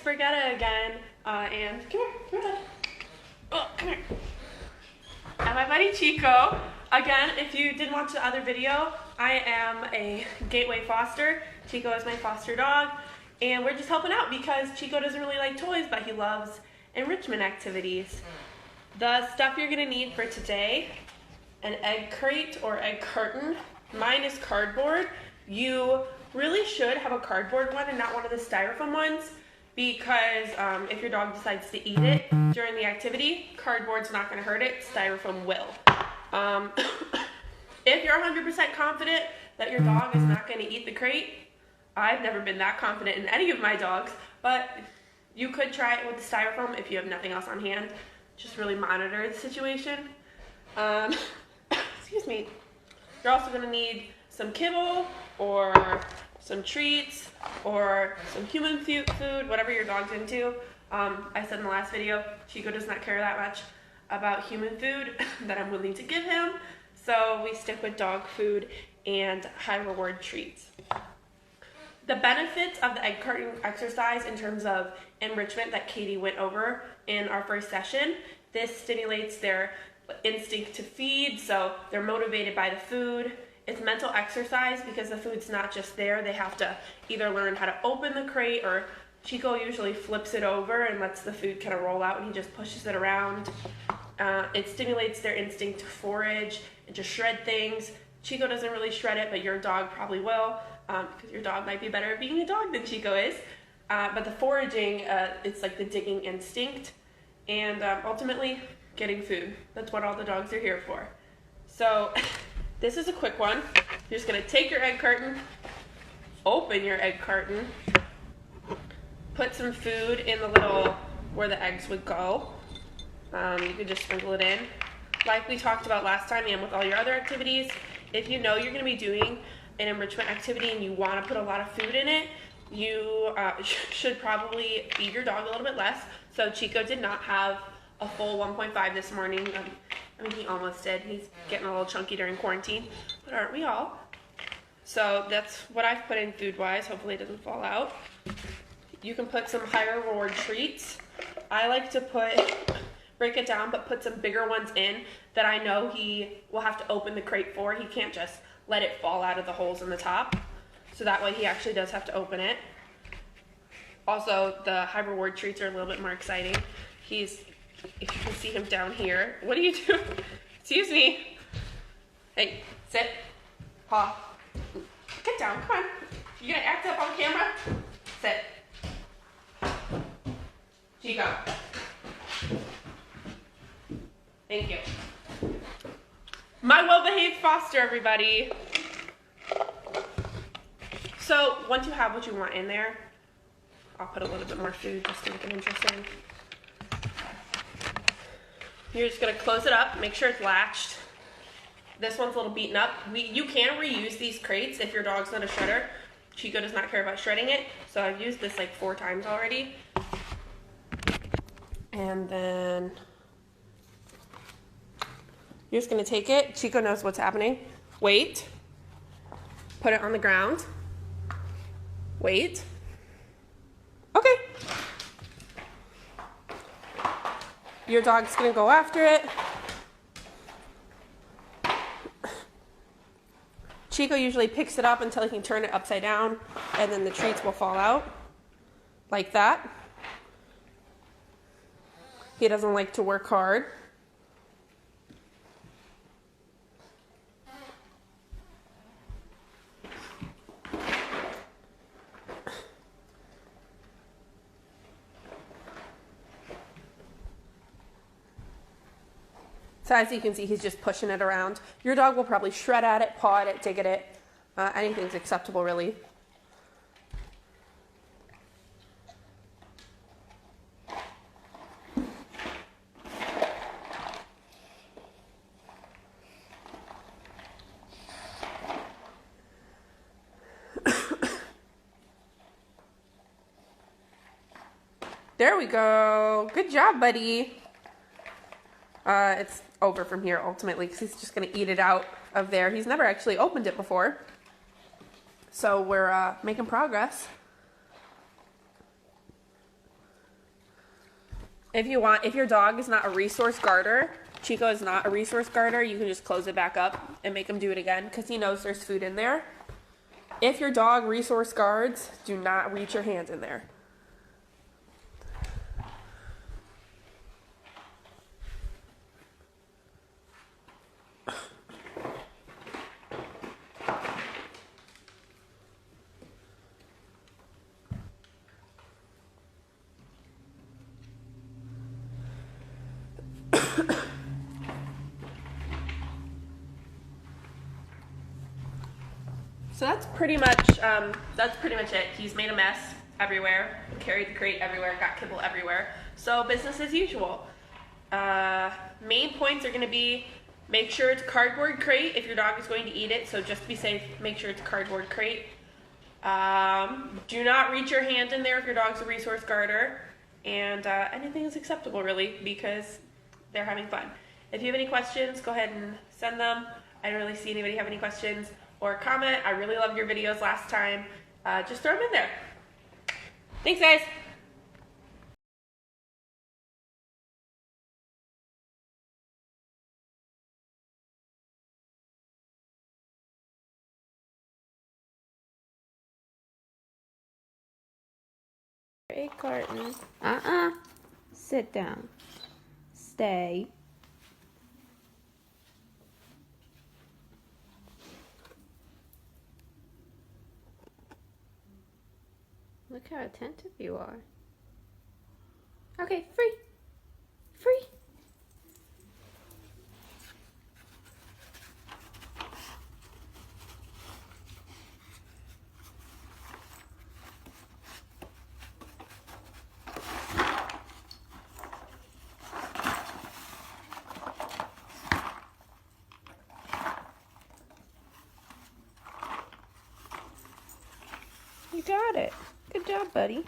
Spaghetti again, and come here, bud. Oh, come here. And my buddy Chico. Again, if you didn't watch the other video, I am a Gateway foster. Chico is my foster dog, and we're just helping out because Chico doesn't really like toys, but he loves enrichment activities. The stuff you're gonna need for today: an egg crate or egg carton. Mine is cardboard. You really should have a cardboard one and not one of the styrofoam ones, because if your dog decides to eat it during the activity, cardboard's not gonna hurt it, styrofoam will. If you're 100% confident that your dog is not gonna eat the crate, I've never been that confident in any of my dogs, but you could try it with the styrofoam if you have nothing else on hand. Just really monitor the situation. Excuse me. You're also gonna need some kibble or some treats or some human food, whatever your dog's into. I said in the last video, Chico does not care that much about human food that I'm willing to give him, so we stick with dog food and high reward treats. The benefits of the egg carton exercise in terms of enrichment that Katie went over in our first session: this stimulates their instinct to feed, so they're motivated by the food. It's mental exercise because the food's not just there. They have to either learn how to open the crate, or Chico usually flips it over and lets the food kind of roll out and he just pushes it around. It stimulates their instinct to forage and to shred things. Chico doesn't really shred it, but your dog probably will, because your dog might be better at being a dog than Chico is. But the foraging, it's like the digging instinct, and ultimately getting food. That's what all the dogs are here for. So this is a quick one. You're just gonna take your egg carton, open your egg carton, put some food in the little, where the eggs would go. You could just sprinkle it in. Like we talked about last time and with all your other activities, if you know you're gonna be doing an enrichment activity and you wanna put a lot of food in it, you should probably feed your dog a little bit less. So Chico did not have a full 1.5 this morning. I mean, he almost did. He's getting a little chunky during quarantine, but aren't we all? So that's what I've put in food-wise. Hopefully it doesn't fall out. You can put some higher reward treats. I like to break it down, but put some bigger ones in that I know he will have to open the crate for. He can't just let it fall out of the holes in the top. So that way he actually does have to open it. Also, the high reward treats are a little bit more exciting. If you can see him down here. What are you doing? Excuse me. Hey, sit. Paw. Get down, come on. You gonna act up on camera? Sit. Chico. Thank you. My well-behaved foster, everybody. So once you have what you want in there, I'll put a little bit more food just to make it interesting. You're just gonna close it up, make sure it's latched. This one's a little beaten up. You can reuse these crates if your dog's not a shredder. Chico does not care about shredding it, so I've used this like 4 times already. And then you're just gonna take it. Chico knows what's happening. Wait. Put it on the ground. Wait. Okay. Your dog's gonna go after it. Chico usually picks it up until he can turn it upside down, and then the treats will fall out like that. He doesn't like to work hard. So as you can see, he's just pushing it around. Your dog will probably shred at it, paw at it, dig at it. Anything's acceptable, really. There we go. Good job, buddy. It's over from here ultimately because he's just going to eat it out of there. He's never actually opened it before. So we're making progress. If you want, if your dog is not a resource guarder, Chico is not a resource guarder, you can just close it back up and make him do it again because he knows there's food in there. If your dog resource guards, do not reach your hands in there. So that's pretty much it. He's made a mess everywhere, carried the crate everywhere, got kibble everywhere. So business as usual. Main points are going to be, make sure it's a cardboard crate if your dog is going to eat it. So just to be safe, make sure it's a cardboard crate. Do not reach your hand in there if your dog's a resource guarder. And anything is acceptable really because they're having fun. If you have any questions, go ahead and send them. I didn't really see anybody have any questions. Or comment. I really loved your videos last time. Just throw them in there. Thanks, guys. Hey, Carton. Sit down. Stay. Look how attentive you are. Okay, free. Free. You got it. Good job, buddy.